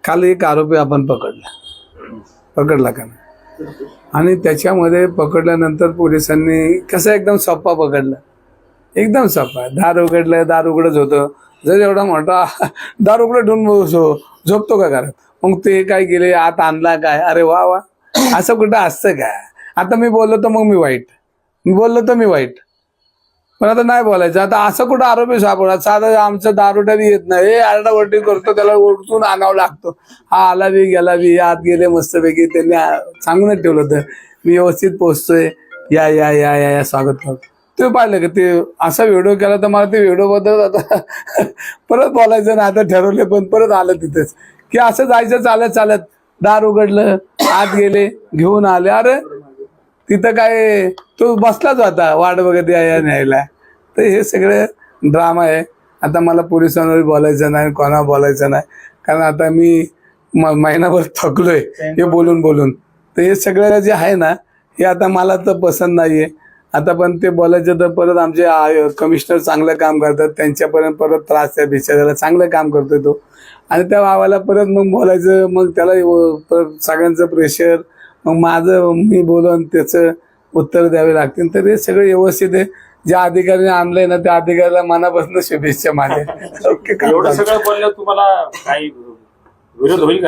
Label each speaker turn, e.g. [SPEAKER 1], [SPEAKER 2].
[SPEAKER 1] काल एक आरोपी आपण पकडला का नाही, आणि त्याच्यामध्ये पकडल्यानंतर पोलिसांनी कसं एकदम सोप्पा पकडला, एकदम सोप्पा. दार उघडलं, दार उघडच होतं. जर एवढा मोठा दार उघडं ठेवून झोपतो का घरात, मग ते काय केले, आत आणला काय, अरे वा वा, असं कुठं असतं काय. आता मी बोललो तर मग मी वाईट, मी बोललो तर मी वाईट, पण आता नाही बोलायचं. आता असं कुठं आरोपी सापडा, साधं आमचं दारुड्याने येत नाही, हे आरडाओरडी करतो, त्याला ओढून आणावं लागतो. हा आला बी गेला बी, आत गेले मस्तपैकी, त्यांनी सांगूनच ठेवलं होतं मी व्यवस्थित पोहोचतोय, या या या या या स्वागत करतो. ते पाहिलं का, ते असा व्हिडिओ केला तर मला ते व्हिडिओ बद्दल आता परत बोलायचं ना, आता ठरवले, पण परत आलं तिथेच की असं जायचं चालत चालत, दार उघडलं, आत गेले, घेऊन आले. अरे तिथं काय तो बसलाच होता वाट बघत या न्यायला. तर हे सगळं ड्रामा आहे. आता मला पोलिसांवर बोलायचं नाही, कोणा बोलायचं नाही, कारण आता मी महिनाभर थकलोय हे बोलून बोलून. तर हे सगळं जे आहे ना, हे आता मला तर पसंत नाहीये. आता पण ते बोलायचं तर परत आमचे कमिशनर चांगलं काम करतात, त्यांच्यापर्यंत परत त्रास आहे, बिचारायला चांगलं काम करतोय तो, आणि त्या भावाला परत मग बोलायचं, मग त्याला परत सगळ्यांचं प्रेशर, मग माझं मी बोलून त्याचं उत्तर द्यावे लागतील. तर हे सगळं व्यवस्थित आहे. ज्या अधिकाऱ्याने आणलंय ना, त्या अधिकाऱ्याला मनापासून शुभेच्छा माझ्या.
[SPEAKER 2] एवढं सगळं बोलल्यावर तुम्हाला काही विरोध होईल का?